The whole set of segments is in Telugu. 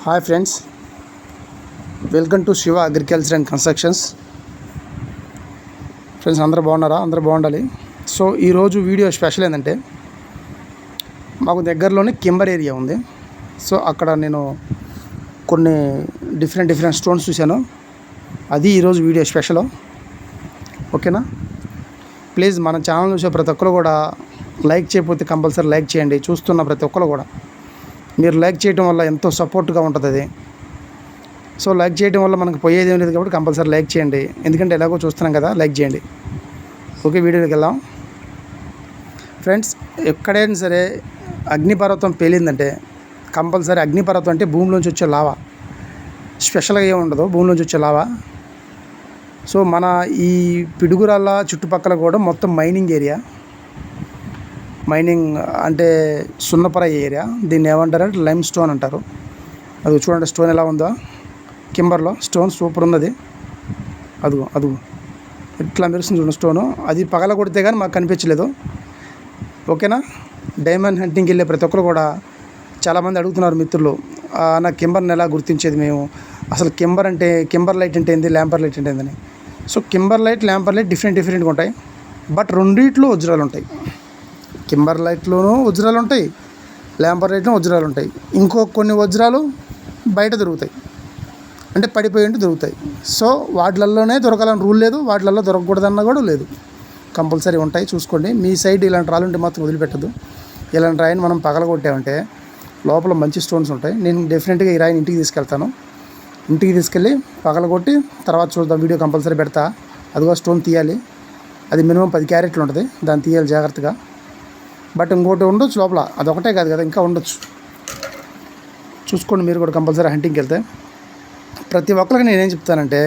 Hi friends, welcome to Shiva agriculture and constructions. Friends అందరూ బాగున్నారా? అందరూ బాగుండాలి. సో ఈరోజు వీడియో స్పెషల్ ఏంటంటే, మాకు దగ్గరలోనే కింబర్ ఏరియా ఉంది. సో అక్కడ నేను కొన్ని డిఫరెంట్ స్టోన్స్ చూశాను. అది ఈరోజు వీడియో స్పెషల్. ఓకేనా? ప్లీజ్ మన ఛానల్ చూసే ప్రతి ఒక్కరు కూడా లైక్ చేయకపోతే కంపల్సరీ లైక్ చేయండి. చూస్తున్న ప్రతి ఒక్కరు కూడా మీరు లైక్ చేయడం వల్ల ఎంతో సపోర్ట్గా ఉంటుంది అది. సో లైక్ చేయడం వల్ల మనకు పోయేది ఏం లేదు కాబట్టి కంపల్సరీ లైక్ చేయండి. ఎందుకంటే ఎలాగో చూస్తున్నాం కదా, లైక్ చేయండి. ఓకే, వీడియోకి వెళ్దాం. ఫ్రెండ్స్, ఎక్కడైనా సరే అగ్నిపర్వతం పేలిందంటే కంపల్సరీ అగ్నిపర్వతం అంటే భూమిలోంచి వచ్చే లావా, స్పెషల్గా ఏమి ఉండదు, భూమిలోంచి వచ్చే లావా. సో మన ఈ పిడుగురాళ్ళ చుట్టుపక్కల కూడా మొత్తం మైనింగ్ ఏరియా. మైనింగ్ అంటే సున్నపర ఏరియా. దీన్ని ఏమంటారంటే లైమ్ స్టోన్ అంటారు. అది చూడండి, స్టోన్ ఎలా ఉందో, కింబర్లో స్టోన్ సూపర్ ఉన్నది. అదుగు ఇట్లా మెరుస్తుంది చూడండి స్టోను. అది పగల కొడితే కానీ మాకు కనిపించలేదు. ఓకేనా? డైమండ్ హంటింగ్కి వెళ్ళే ప్రతి ఒక్కరు కూడా చాలామంది అడుగుతున్నారు మిత్రులు, నా కింబర్ని ఎలా గుర్తించేది మేము, అసలు కింబర్ లైట్ అంటే ఏంది, ల్యాంపర్ లైట్ అంటే ఏందని. సో కింబర్ లైట్, ల్యాంపర్ లైట్ డిఫరెంట్గా ఉంటాయి. బట్ రెండిట్లో వజ్రాలు ఉంటాయి. కింబర్ లైట్లోనూ వజ్రాలు ఉంటాయి, ల్యాంపర్ లైట్లో వజ్రాలు ఉంటాయి. ఇంకో కొన్ని వజ్రాలు బయట దొరుకుతాయి, అంటే పడిపోయి ఉంటే దొరుకుతాయి. సో వాటిలలోనే దొరకాలని రూల్ లేదు, వాటిలలో దొరకకూడదన్న కూడా లేదు. కంపల్సరీ ఉంటాయి, చూసుకోండి. మీ సైడ్ ఇలాంటి రాళ్ళు ఉంటే మాత్రం వదిలిపెట్టదు. ఇలాంటి రాయిని మనం పగలగొట్టామంటే లోపల మంచి స్టోన్స్ ఉంటాయి. నేను డెఫినెట్గా ఈ రాయిని ఇంటికి తీసుకెళ్తాను. ఇంటికి తీసుకెళ్ళి పగలగొట్టి తర్వాత చూద్దాం, వీడియో కంపల్సరీ పెడతా. అదిగో స్టోన్ తీయాలి. అది మినిమం 10 క్యారెట్లు ఉంటుంది, దాన్ని తీయాలి జాగ్రత్తగా. బట్ ఇంకోటి ఉండొచ్చు లోపల, అదొకటే కాదు కదా, ఇంకా ఉండొచ్చు. చూసుకోండి మీరు కూడా కంపల్సరీ హంటింగ్కి వెళ్తే. ప్రతి ఒక్కరికి నేనేం చెప్తానంటే,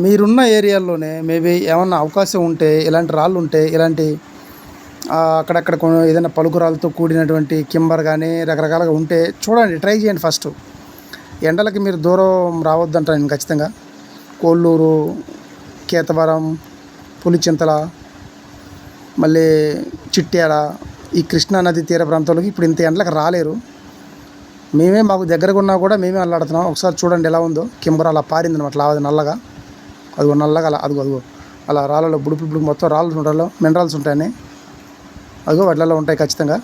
మీరున్న ఏరియాల్లోనే మేబీ ఏమన్నా అవకాశం ఉంటే, ఇలాంటి రాళ్ళు ఉంటే, ఇలాంటి అక్కడక్కడ ఏదైనా పలుకురాలతో కూడినటువంటి కింబర్ కానీ రకరకాలుగా ఉంటే చూడండి, ట్రై చేయండి. ఫస్ట్ ఎండలకి మీరు దూరం రావద్దంటాను నేను ఖచ్చితంగా. కోల్లూరు, కేతవరం, పులిచింతల, మళ్ళీ చిట్యాల, ఈ కృష్ణానది తీర ప్రాంతాలకి ఇప్పుడు ఇంత ఎండలకు రాలేరు. మాకు దగ్గరగా ఉన్నా కూడా మేమే అల్లాడుతున్నాం. ఒకసారి చూడండి ఎలా ఉందో కింబర్. అలా పారింది అనమాట, లావది నల్లగా. అదిగో నల్లగా అదిగో అలా రాళ్ళలో బుడుపులు మొత్తం రాళ్ళు మినరల్స్ ఉంటాయని అదిగో వాటిలలో ఉంటాయి. ఖచ్చితంగా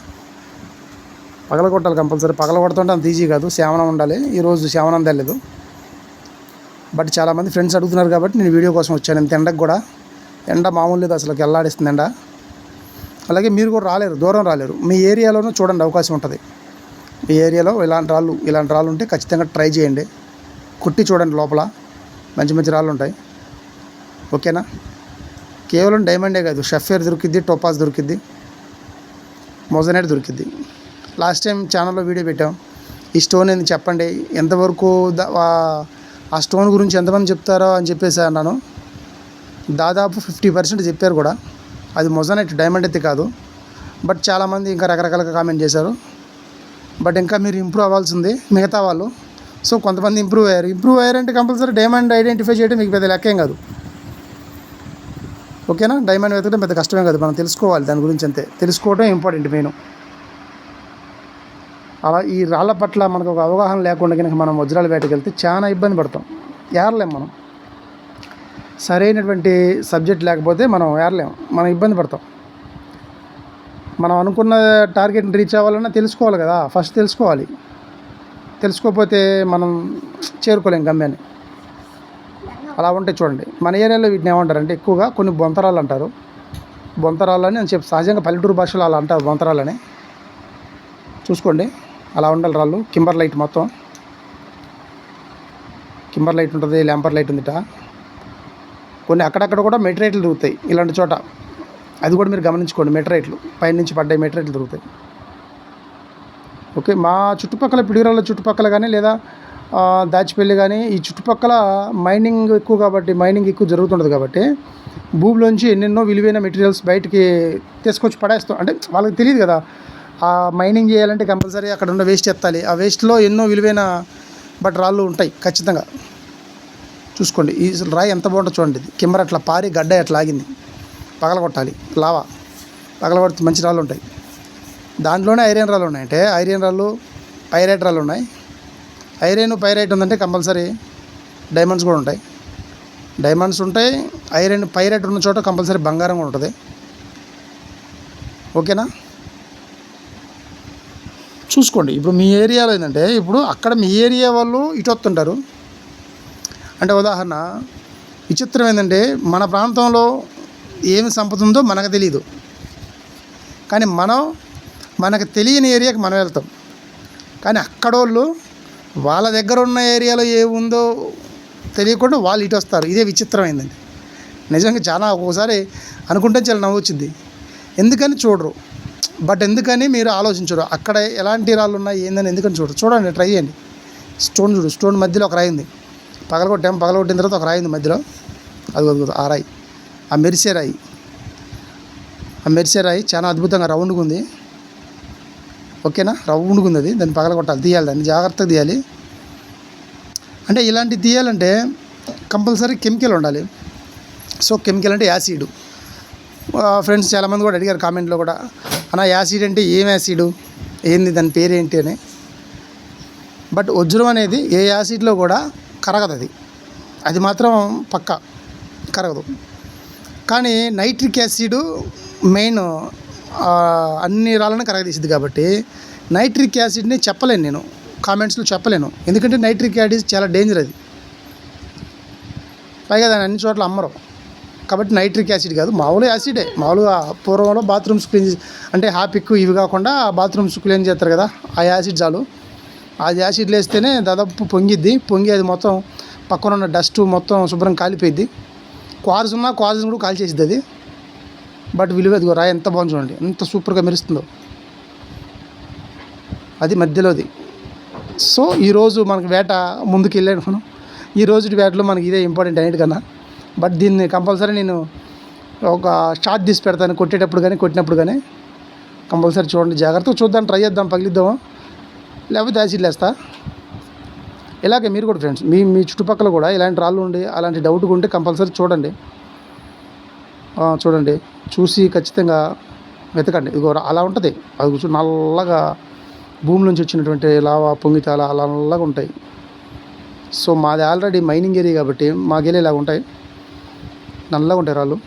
పగలగొట్టాలి కంపల్సరీ. పగలగొడుతుంటే అంత ఈజీ కాదు, శామనం ఉండాలి. ఈరోజు శామనం తెలియదు. బట్ చాలామంది ఫ్రెండ్స్ అడుగుతున్నారు కాబట్టి నేను వీడియో కోసం వచ్చాను. ఇంత ఎండకు కూడా, ఎండ మామూలు లేదు అసలు, ఎల్లాడిస్తుంది ఎండ. అలాగే మీరు కూడా రాలేరు, దూరం రాలేరు. మీ ఏరియాలోనూ చూడండి, అవకాశం ఉంటుంది. మీ ఏరియాలో ఇలాంటి రాళ్ళు ఉంటే ఖచ్చితంగా ట్రై చేయండి. కుట్టి చూడండి, లోపల మంచి రాళ్ళు ఉంటాయి. ఓకేనా? కేవలం డైమండే కాదు, షఫేర్ దొరికిద్ది, టోపాజ్ దొరికిద్ది, మొజనైట్ దొరికిద్ది. లాస్ట్ టైం ఛానల్లో వీడియో పెట్టాం. ఈ స్టోన్ ఏంది చెప్పండి, ఎంతవరకు ఆ స్టోన్ గురించి ఎంతమంది చెప్తారో అని చెప్పేసి అన్నాను. దాదాపు 50% చెప్పారు కూడా. అది మొజనైట్, డైమండ్ అయితే కాదు. బట్ చాలామంది ఇంకా రకరకాలుగా కామెంట్ చేశారు. బట్ ఇంకా మీరు ఇంప్రూవ్ అవ్వాల్సింది మిగతా వాళ్ళు. సో కొంతమంది ఇంప్రూవ్ అయ్యారంటే కంపల్సరీ డైమండ్ ఐడెంటిఫై చేయడం మీకు పెద్ద లెక్కేం కాదు. ఓకేనా? డైమండ్ వెతకడం పెద్ద కష్టమే కాదు, మనం తెలుసుకోవాలి దాని గురించి, అంతే. తెలుసుకోవడం ఇంపార్టెంట్ మెయిన్. అలా ఈ రాళ్ళ పట్ల మనకు ఒక అవగాహన లేకుండా కనుక మనం వజ్రాల వేటకి వెళ్తే చాలా ఇబ్బంది పడతాం, ఏరలేం. మనం సరైనటువంటి సబ్జెక్ట్ లేకపోతే మనం ఏరలేం, మనం ఇబ్బంది పడతాం. మనం అనుకున్న టార్గెట్ని రీచ్ అవ్వాలన్నా తెలుసుకోవాలి కదా, ఫస్ట్ తెలుసుకోవాలి. తెలుసుకోకపోతే మనం చేరుకోలేం గమ్యాన్ని. అలా ఉంటే చూడండి, మన ఏరియాలో వీటిని ఏమంటారంటే ఎక్కువగా కొన్ని బొంతరాళ్ళు అంటారు. బొంతరాళ్ళని అని చెప్పి సహజంగా పల్లెటూరు భాషలో అలా అంటారు, బొంతరాళ్ళని. చూసుకోండి, అలా ఉండాలి రాళ్ళు. కింబర్ లైట్ మొత్తం కింబర్ లైట్ ఉంటుంది, ల్యాంపర్ లైట్ ఉందిట. కొన్ని అక్కడక్కడ కూడా మెటరైట్లు దొరుకుతాయి ఇలాంటి చోట. అది కూడా మీరు గమనించుకోండి, మెటరైట్లు పైనుంచి పడ్డాయి, మెటరైట్లు దొరుకుతాయి. ఓకే, మా చుట్టుపక్కల పిడిగిరాళ్ళ చుట్టుపక్కల కానీ లేదా దాచిపల్లి కానీ ఈ చుట్టుపక్కల మైనింగ్ ఎక్కువ కాబట్టి, మైనింగ్ ఎక్కువ జరుగుతుంటుంది కాబట్టి భూమిలోంచి ఎన్నెన్నో విలువైన మెటీరియల్స్ బయటికి తీసుకొచ్చి పడేస్తాం. అంటే వాళ్ళకి తెలియదు కదా, ఆ మైనింగ్ చేయాలంటే కంపల్సరీ అక్కడ ఉన్న వేస్ట్ ఎత్తాలి. ఆ వేస్ట్లో ఎన్నో విలువైన రాళ్ళు ఉంటాయి ఖచ్చితంగా. చూసుకోండి, ఈ రాయి ఎంత బాగుంటుందో చూడండి. ఇది కింబర్ అట్లా పారి గడ్డ అట్లా ఆగింది, పగలగొట్టాలి. లావా పగలగొడితే మంచి రాళ్ళు ఉంటాయి. దాంట్లోనే ఐరన్ రాళ్ళు ఉన్నాయంటే ఐరన్ రాళ్ళు, పైరైట్ రాళ్ళు ఉన్నాయి. ఐరన్ పైరైట్ ఉందంటే కంపల్సరీ డైమండ్స్ కూడా ఉంటాయి. డైమండ్స్ ఉంటాయి, ఐరన్ పైరైట్ ఉన్న చోట కంపల్సరీ బంగారం కూడా ఉంటుంది. ఓకేనా? చూసుకోండి. ఇప్పుడు మీ ఏరియాలో ఏంటంటే ఇప్పుడు అక్కడ మీ ఏరియా వాళ్ళు ఇటు వస్తుంటారు. అంటే ఉదాహరణ విచిత్రం ఏంటంటే మన ప్రాంతంలో ఏమి సంపద ఉందో మనకు తెలియదు, కానీ మనకు తెలియని ఏరియాకి మనం వెళ్తాం. కానీ అక్కడోళ్ళు వాళ్ళ దగ్గర ఉన్న ఏరియాలో ఏముందో తెలియకుండా వాళ్ళు ఇటు వస్తారు. ఇదే విచిత్రమైందండి. నిజంగా చాలా ఒక్కోసారి అనుకుంటే చాలా నవ్వు వచ్చింది. ఎందుకని చూడరు, బట్ ఎందుకని మీరు ఆలోచించరు. అక్కడ ఎలాంటి రాళ్ళు ఉన్నాయి ఏందని ఎందుకని చూడరు. చూడండి, ట్రై చేయండి. స్టోన్ చూడు, స్టోన్ మధ్యలో ఒక రాయి ఉంది. పగలగొట్టిన తర్వాత ఒక రాయి ఉంది మధ్యలో. అది ఆ రాయి, ఆ మెరిసే రాయి చాలా అద్భుతంగా రౌండ్గా ఉంది. ఓకేనా? రౌండ్గా ఉంది అది. దాన్ని పగలగొట్టాలి, తీయాలి, దాన్ని జాగ్రత్తగా తీయాలి. అంటే ఇలాంటివి తీయాలంటే కంపల్సరీ కెమికల్ ఉండాలి. సో కెమికల్ అంటే యాసిడ్. ఫ్రెండ్స్ చాలామంది కూడా అడిగారు కామెంట్లో కూడా, అన్న యాసిడ్ అంటే ఏం యాసిడ్, ఏంది, దాని పేరేంటి అని. బట్ వజ్రం అనేది ఏ యాసిడ్లో కూడా కరగదు. అది మాత్రం పక్కా కరగదు. కానీ నైట్రిక్ యాసిడ్ మెయిన్ అన్ని రాళ్ళని కరగదీసింది. కాబట్టి నైట్రిక్ యాసిడ్ని చెప్పలేను నేను, కామెంట్స్లో చెప్పలేను. ఎందుకంటే నైట్రిక్ యాసిడ్ చాలా డేంజర్. అది పైగా దాన్ని అన్ని చోట్ల అమ్మరు. కాబట్టి నైట్రిక్ యాసిడ్ కాదు, మామూలు యాసిడే. మామూలుగా పూర్వంలో బాత్రూమ్స్ క్లీన్ అంటే హాపిక్ ఇవి కాకుండా బాత్రూమ్స్ క్లీన్ చేస్తారు కదా, ఆ యాసిడ్ చాలు. ఆ యాసిడ్లు వేస్తేనే దాదాపు పొంగి అది మొత్తం పక్కన ఉన్న డస్ట్ మొత్తం శుభ్రం కాలిపోయిద్ది. క్వార్జ్ని కూడా కాల్చేసిద్ది అది. బట్ విలువ అది రాయి ఎంత బాగుంది చూడండి, ఎంత సూపర్గా మెరుస్తుందో. అది మధ్యలోది. సో ఈరోజు మనకి వేట ముందుకు వెళ్ళాను మనం. ఈ రోజు వేటలో మనకి ఇదే ఇంపార్టెంట్ అన్నిటికన్నా. బట్ దీన్ని కంపల్సరీ నేను ఒక షాట్ తీసి పెడతాను, కొట్టినప్పుడు కానీ కంపల్సరీ చూడండి, జాగ్రత్తగా చూద్దాం, ట్రై చేద్దాం, పగిలిద్దాం, లేకపోతే యాసిడ్లు వేస్తా. ఇలాగే మీరు కూడా ఫ్రెండ్స్ మీ చుట్టుపక్కల కూడా ఇలాంటి రాళ్ళు ఉండి అలాంటి డౌట్గా ఉంటే కంపల్సరీ చూడండి, చూసి ఖచ్చితంగా వెతకండి. ఇదిగో అలా ఉంటుంది. అది కూర్చొని నల్లగా భూమి నుంచి వచ్చినటువంటి లావా పొంగితే అలా నల్లగా ఉంటాయి. సో మాది ఆల్రెడీ మైనింగ్ ఏరియా కాబట్టి మాకెళ్ళి ఇలాగ ఉంటాయి, నల్లగా ఉంటాయి రాళ్ళు.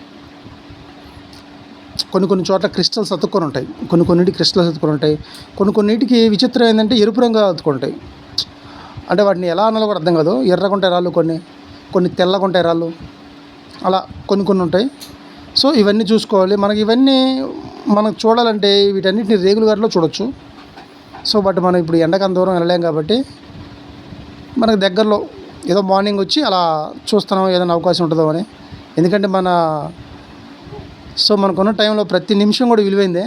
కొన్ని చోట్ల క్రిస్టల్స్ అతుక్కొని ఉంటాయి, కొన్నిటికి క్రిస్టల్స్ అతుక్కొని ఉంటాయి. కొన్నిటికి విచిత్రం ఏంటంటే ఎరుపు రంగు అతుక్కొని ఉంటాయి. అంటే వాటిని ఎలా అనాలో కూడా అర్థం కాదు. ఎర్రగా ఉంటాయి రాళ్ళు, కొన్ని తెల్లగా ఉంటాయి రాళ్ళు, అలా కొన్ని ఉంటాయి. సో ఇవన్నీ చూసుకోవాలి. ఇవన్నీ మనకు చూడాలంటే వీటన్నిటిని రేగుల గారిలో చూడొచ్చు. సో బట్ మనం ఇప్పుడు ఎండకంత దూరం వెళ్ళలేం కాబట్టి మనకు దగ్గరలో ఏదో మార్నింగ్ వచ్చి అలా చూస్తున్నాం, ఏదైనా అవకాశం ఉంటుందో అని. ఎందుకంటే మనకున్న టైంలో ప్రతి నిమిషం కూడా విలువైందే.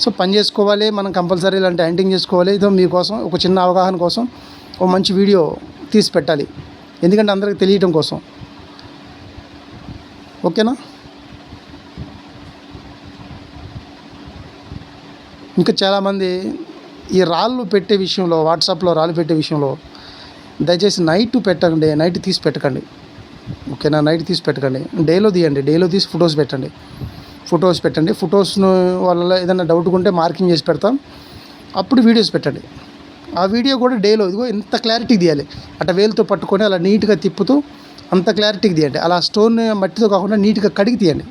సో పని చేసుకోవాలి మనం, కంపల్సరీ ఇలాంటి హంటింగ్ చేసుకోవాలి. ఇదో మీకోసం ఒక చిన్న అవగాహన కోసం ఒక మంచి వీడియో తీసి పెట్టాలి, ఎందుకంటే అందరికి తెలియటం కోసం. ఓకేనా? ఇంకా చాలామంది ఈ రాళ్ళు పెట్టే విషయంలో, వాట్సాప్లో రాళ్ళు పెట్టే విషయంలో దయచేసి నైట్ పెట్టండి, నైట్ తీసి పెట్టకండి. ఓకేనా? నైట్ తీసి పెట్టకండి, డేలో తీయండి. డేలో తీసి ఫొటోస్ పెట్టండి. ఫొటోస్ను వల్ల ఏదైనా డౌట్ ఉంటే మార్కింగ్ చేసి పెడతాం, అప్పుడు వీడియోస్ పెట్టండి. ఆ వీడియో కూడా డేలో ఇదిగో ఇంత క్లారిటీకి తీయాలి. అట్లా వేలుతో పట్టుకొని అలా నీట్గా తిప్పుతూ అంత క్లారిటీకి తీయండి. అలా స్టోన్ మట్టితో కాకుండా నీట్గా కడిగి తీయండి,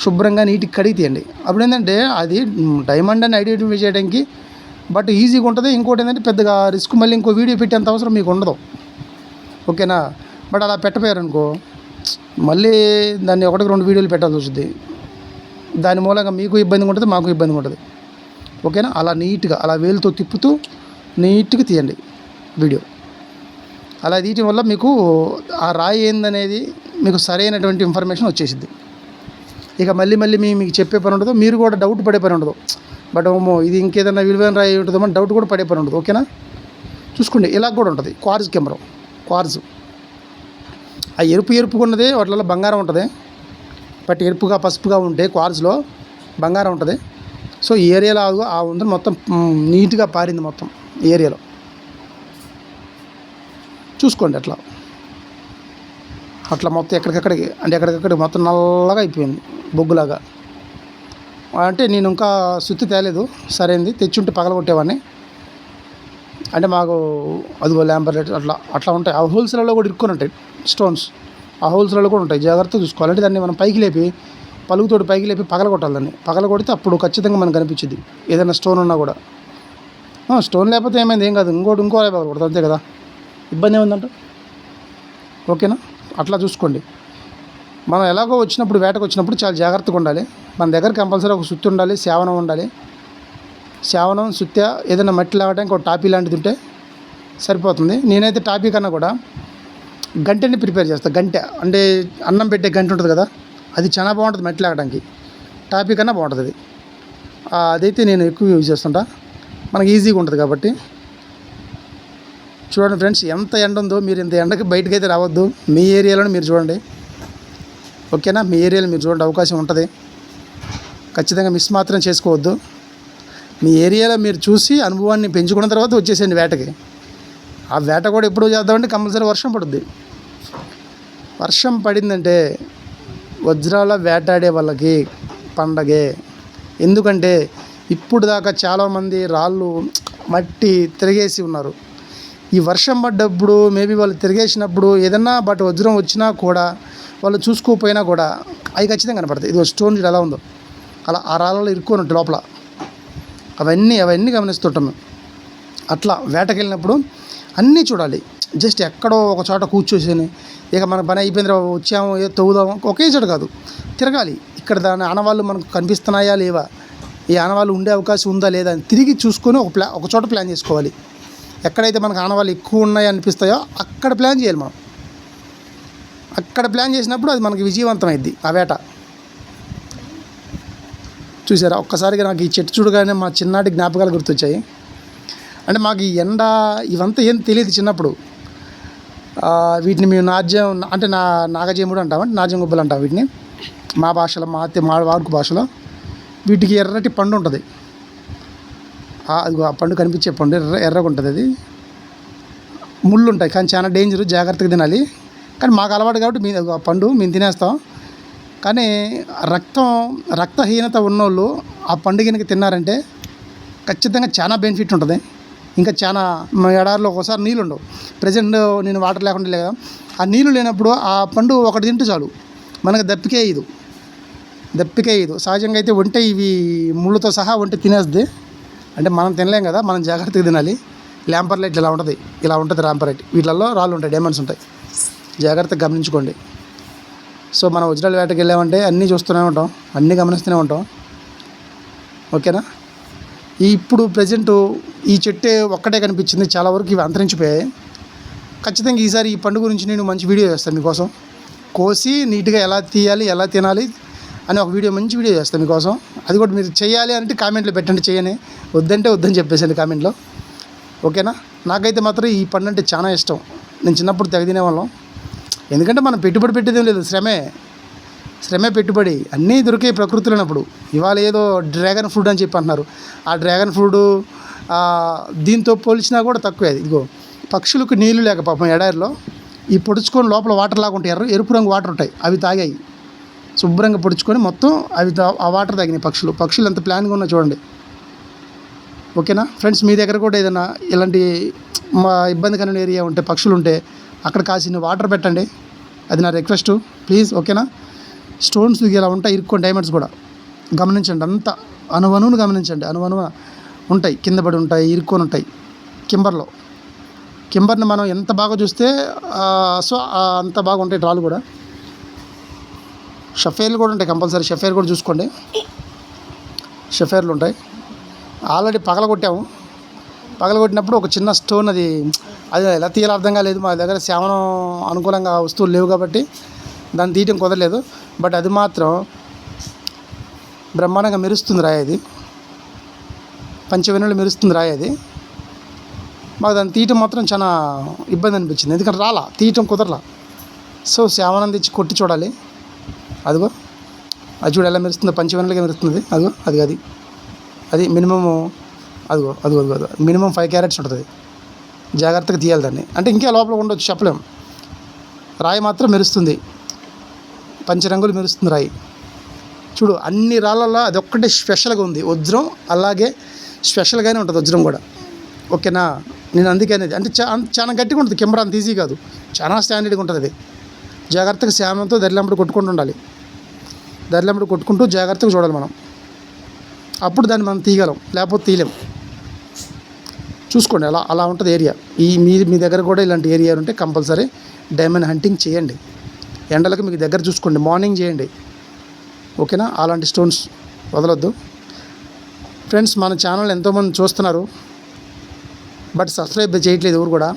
శుభ్రంగా నీట్గా కడిగి తీయండి. అప్పుడు ఏంటంటే అది డైమండ్ అని ఐడెంటిఫై చేయడానికి బట్ ఈజీగా ఉంటుంది. ఇంకోటి ఏంటంటే పెద్దగా రిస్క్, మళ్ళీ ఇంకో వీడియో పెట్టేంత అవసరం మీకు ఉండదు. ఓకేనా? బట్ అలా పెట్టపోయారనుకో మళ్ళీ దాన్ని 1-2 వీడియోలు పెట్టాల్సి వస్తుంది. దాని మూలంగా మీకు ఇబ్బందిగా ఉంటుంది, మాకు ఇబ్బందిగా ఉంటుంది. ఓకేనా? అలా నీట్గా అలా వేలుతో తిప్పుతూ నీట్గా తీయండి వీడియో. అలా తీయటం వల్ల మీకు ఆ రాయి ఏందనేది మీకు సరైనటువంటి ఇన్ఫర్మేషన్ వచ్చేసింది. ఇక మళ్ళీ మీకు చెప్పే పని ఉండదు, మీరు కూడా డౌట్ పడే పని ఉండదు. బట్ ఇది ఇంకేదైనా విలువైన రాయి ఉంటుందో అని డౌట్ కూడా పడే పని ఉండదు. ఓకేనా? చూసుకోండి. ఇలా కూడా ఉంటుంది క్వార్జ్ కెమెరా. క్వార్జ్ ఆ ఎరుపుగా ఉన్నది వాటిలో బంగారం ఉంటుంది. బట్ ఎరుపుగా పసుపుగా ఉంటే క్వార్జ్లో బంగారం ఉంటుంది. సో ఈ ఏరియాలో ఆ ఉంది మొత్తం నీట్గా పారింది మొత్తం ఏరియాలో. చూసుకోండి అట్లా మొత్తం ఎక్కడికక్కడికి మొత్తం నల్లగా అయిపోయింది, బొగ్గులాగా. అంటే నేను ఇంకా సుత్తి తేలేదు, సరైంది తెచ్చుంటే పగలగొట్టేవాడిని. అంటే మాకు అదిగో ల్యాంబర్లైట్ అట్లా అట్లా ఉంటాయి. ఆ హోల్స్లలో కూడా ఇరుక్కొని ఉంటాయి స్టోన్స్. ఆ హోల్స్లలో కూడా ఉంటాయి. జాగ్రత్తగా చూసుకోవాలి. అంటే దాన్ని మనం పైకి లేపి పలుగుతోటి పైకి లేపి పగలగొట్టాలి. దాన్ని పగలగొడితే అప్పుడు ఖచ్చితంగా మనకు కనిపించింది ఏదైనా స్టోన్ ఉన్నా కూడా. స్టోన్ లేకపోతే ఏమైంది, ఏం కాదు, ఇంకో పగలగొడతాం అంతే కదా, ఇబ్బంది ఏముందంట. ఓకేనా, అట్లా చూసుకోండి. మనం ఎలాగో వచ్చినప్పుడు వేటకు వచ్చినప్పుడు చాలా జాగ్రత్తగా ఉండాలి. మన దగ్గర కంపల్సరీ ఒక సుత్తి ఉండాలి, సేవనం ఉండాలి. సేవనం, సుత్య, ఏదైనా మట్టి లాగడానికి ఒక టాపీ లాంటిది ఉంటే సరిపోతుంది. నేనైతే టాపీ కన్నా కూడా గంటెని ప్రిపేర్ చేస్తాను. గంటె అంటే అన్నం పెట్టే గంట ఉంటుంది కదా, అది చాలా బాగుంటుంది మట్టి లాగడానికి. టాపీ కన్నా బాగుంటుంది అది. అదైతే నేను ఎక్కువ యూజ్ చేస్తుంటా, మనకి ఈజీగా ఉంటుంది కాబట్టి. చూడండి ఫ్రెండ్స్, ఎంత ఎండ ఉందో. మీరు ఇంత ఎండకి బయటకు అయితే రావద్దు. మీ ఏరియాలోనే మీరు చూడండి. ఓకేనా, మీ ఏరియాలో మీరు చూడండి, అవకాశం ఉంటుంది. ఖచ్చితంగా మిస్ మాత్రం చేసుకోవద్దు. మీ ఏరియాలో మీరు చూసి అనుభవాన్ని పెంచుకున్న తర్వాత వచ్చేసేయండి వేటకి. ఆ వేట కూడా ఎప్పుడు చేద్దామంటే కంపల్సరీ వర్షం పడుద్ది. వర్షం పడిందంటే వజ్రాల వేటాడే వాళ్ళకి పండగే. ఎందుకంటే ఇప్పుడు దాకా చాలామంది రాళ్ళు మట్టి తిరిగేసి ఉన్నారు. ఈ వర్షం పడ్డప్పుడు మేబీ వాళ్ళు తిరిగేసినప్పుడు ఏదన్నా బట్ వజ్రం వచ్చినా కూడా వాళ్ళు చూసుకోకపోయినా కూడా అవి ఖచ్చితంగా కనపడతాయి. ఇది స్టోన్ ఎలా ఉందో అలా ఆ రాళ్ళలో ఇరుక్కొని ఉంటుంది లోపల. అవన్నీ గమనిస్తుంటాం. అట్లా వేటకెళ్ళినప్పుడు అన్నీ చూడాలి. జస్ట్ ఎక్కడో ఒక చోట కూర్చోసేని ఇక మన పని అయిపోయిన తర్వాత వచ్చాము ఏదో తవ్వుదాము ఒకే చోట కాదు, తిరగాలి. ఇక్కడ దాని ఆనవాళ్ళు మనకు కనిపిస్తున్నాయా లేవా, ఈ ఆనవాళ్ళు ఉండే అవకాశం ఉందా లేదా అని తిరిగి చూసుకొని ఒక చోట ప్లాన్ చేసుకోవాలి. ఎక్కడైతే మనకు ఆనవాళ్ళు ఎక్కువ ఉన్నాయి అనిపిస్తాయో అక్కడ ప్లాన్ చేయాలి మనం. అక్కడ ప్లాన్ చేసినప్పుడు అది మనకి విజయవంతమైద్ది ఆ వేట. చూసారా, ఒక్కసారిగా నాకు ఈ చెట్టు చూడగానే మా చిన్నటి జ్ఞాపకాలు గుర్తొచ్చాయి. అంటే మాకు ఈ ఎండ ఇవంతా ఏం తెలియదు చిన్నప్పుడు. వీటిని మేము నాగజేముడు అంటాం, అంటే నాజం గుబ్బలు అంటాం వీటిని మా భాషలో, మా వాడుక భాషలో. వీటికి ఎర్రటి పండు ఉంటుంది. అది ఆ పండు కనిపించే పండు ఎర్రగా ఉంటుంది. అది ముళ్ళు ఉంటాయి కానీ చాలా డేంజరు, జాగ్రత్తగా తినాలి. కానీ మాకు అలవాటు కాబట్టి ఆ పండు మేము తినేస్తాం. కానీ రక్తహీనత ఉన్నోళ్ళు ఆ పండు కనుక తిన్నారంటే ఖచ్చితంగా చాలా బెనిఫిట్ ఉంటుంది. ఇంకా చాలా ఎడారిలో ఒకసారి నీళ్ళు ఉండవు. ప్రజెంట్ నేను వాటర్ లేకుండా లేదా, ఆ నీళ్ళు లేనప్పుడు ఆ పండు ఒకటి తింటే చాలు, మనకు దప్పికే ఇది సహజంగా అయితే ఒంటె ఇవి ముళ్ళతో సహా ఒంటె తినేస్తుంది. అంటే మనం తినలేం కదా, మనం జాగ్రత్తగా తినాలి. ల్యాంపర్లైట్ ఇలా ఉంటుంది ల్యాంపర్లైట్. వీటిల్లో రాళ్ళు ఉంటాయి, డైమండ్స్ ఉంటాయి, జాగ్రత్తగా గమనించుకోండి. సో మనం వజ్రాల వేటకి వెళ్ళామంటే అన్నీ చూస్తూనే ఉంటాం, అన్నీ గమనిస్తూనే ఉంటాం. ఓకేనా, ఇప్పుడు ప్రజెంటు ఈ చెట్టే ఒక్కటే కనిపించింది, చాలా వరకు ఇవి అంతరించిపోయాయి. ఖచ్చితంగా ఈసారి ఈ పండుగ గురించి నేను మంచి వీడియో చేస్తాను మీకోసం. కోసి నీట్గా ఎలా తీయాలి, ఎలా తినాలి అని ఒక మంచి వీడియో చేస్తాను మీకోసం. అది కూడా మీరు చేయాలి అంటే కామెంట్లో పెట్టండి, చేయని వద్దంటే వద్దని చెప్పేసండి కామెంట్లో. ఓకేనా, నాకైతే మాత్రం ఈ పండు అంటే చాలా ఇష్టం. నేను చిన్నప్పుడు తెగ తినేవాళ్ళం. ఎందుకంటే మనం పెట్టుబడి పెట్టేదేం లేదు, శ్రమే పెట్టుబడి. అన్నీ దొరికే ప్రకృతిలోనప్పుడు. ఇవాళ ఏదో డ్రాగన్ ఫ్రూట్ అని చెప్పి అంటున్నారు. ఆ డ్రాగన్ ఫ్రూట్ దీంతో పోల్చినా కూడా తక్కువే. అది ఇదిగో పక్షులకు నీళ్ళు లేక పాపం ఎడారిలో ఈ పొడుచుకొని లోపల వాటర్ లాగా ఉంటాయి, ఎరుపు రంగు వాటర్ ఉంటాయి, అవి తాగాయి. శుభ్రంగా పొడుచుకొని మొత్తం అవి ఆ వాటర్ తాగినాయి పక్షులు ఎంత ప్లాన్గా ఉన్నా చూడండి. ఓకేనా ఫ్రెండ్స్, మీ దగ్గర కూడా ఏదైనా ఇలాంటి ఇబ్బందికరమైన ఏరియా ఉంటే, పక్షులు ఉంటే అక్కడ కాసిన వాటర్ పెట్టండి, అది నా రిక్వెస్ట్ ప్లీజ్. ఓకేనా, స్టోన్స్ ఇలా ఉంటాయి ఇరుక్కొని, డైమండ్స్ కూడా గమనించండి, అంతా అణువణువును గమనించండి. అణువణువు ఉంటాయి, కింద పడి ఉంటాయి, ఇరుక్కొని ఉంటాయి. కింబర్ని మనం ఎంత బాగా చూస్తే అంత బాగా ఉంటాయి రాళ్ళు కూడా. షఫేర్లు కూడా ఉంటాయి, కంపల్సరీ షఫేర్ కూడా చూసుకోండి. షఫేర్లు ఉంటాయి. ఆల్రెడీ పగలగొట్టినప్పుడు ఒక చిన్న స్టోన్, అది ఎలా తీయాలో అర్థం కాలేదు. మా దగ్గర సేవనం అనుకూలంగా వస్తువులు లేవు కాబట్టి దాన్ని తీయటం కుదరలేదు. బట్ అది మాత్రం బ్రహ్మాండంగా మెరుస్తుంది రాయి, అది పంచవెన్నులు మెరుస్తుంది రాయి. అది మాకు దాన్ని తీయటం మాత్రం చాలా ఇబ్బంది అనిపించింది, ఎందుకంటే తీయటం కుదరలా. సో సేవనం తెచ్చి కొట్టి చూడాలి. అదిగో అది చూడు ఎలా మెరుస్తుందో, పంచవెన్నులుగా మెరుస్తుంది. అది మినిమము అదిగో మినిమం 5 క్యారెట్స్ ఉంటుంది. జాగ్రత్తగా తీయాలి దాన్ని. అంటే ఇంకా లోపల ఉండొచ్చు, చెప్పలేము. రాయి మాత్రం మెరుస్తుంది, పంచరంగులు మెరుస్తుంది రాయి. చూడు, అన్ని రాళ్ళల్లో అది ఒక్కటే స్పెషల్గా ఉంది వజ్రం. అలాగే స్పెషల్గానే ఉంటుంది వజ్రం కూడా. ఓకేనా. నేను అందుకే అనేది అంటే చాలా గట్టిగా ఉంటుంది కెమెరా, అంత ఈజీ కాదు, చాలా స్టాండర్డ్గా ఉంటుంది అది. జాగ్రత్తగా శామంతో దరిలంబడి కొట్టుకుంటూ ఉండాలి, దరిలంబడి కొట్టుకుంటూ జాగ్రత్తగా చూడాలి మనం, అప్పుడు దాన్ని మనం తీయగలం, లేకపోతే తీయలేం. చూసుకోండి అలా అలా ఉంటుంది ఏరియా. మీ దగ్గర కూడా ఇలాంటి ఏరియా ఉంటే కంపల్సరీ డైమండ్ హంటింగ్ చేయండి. ఎండలకు మీకు దగ్గర చూసుకోండి, మార్నింగ్ చేయండి, ఓకేనా. అలాంటి స్టోన్స్ వదలొద్దు ఫ్రెండ్స్. మన ఛానల్ ఎంతోమంది చూస్తున్నారు, బట్ సబ్స్క్రైబ్ చేయట్లేదు ఎవరు కూడా.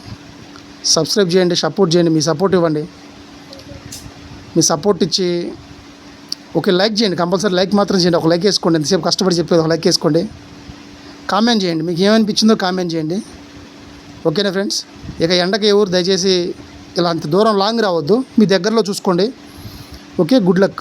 సబ్స్క్రైబ్ చేయండి, సపోర్ట్ చేయండి, మీ సపోర్ట్ ఇవ్వండి. మీ సపోర్ట్ ఇచ్చి ఓకే లైక్ చేయండి, కంపల్సరీ లైక్ మాత్రం చేయండి. ఒక లైక్ వేసుకోండి, ఎంతసేపు కష్టపడి చెప్పేది, ఒక లైక్ వేసుకోండి. కామెంట్ చేయండి, మీకు ఏమనిపించిందో కామెంట్ చేయండి, ఓకేనా ఫ్రెండ్స్. ఇక ఎండకి ఎవరు దయచేసి ఇలా అంత దూరం లాంగ్ రావద్దు, మీ దగ్గరలో చూసుకోండి. Okay, good luck.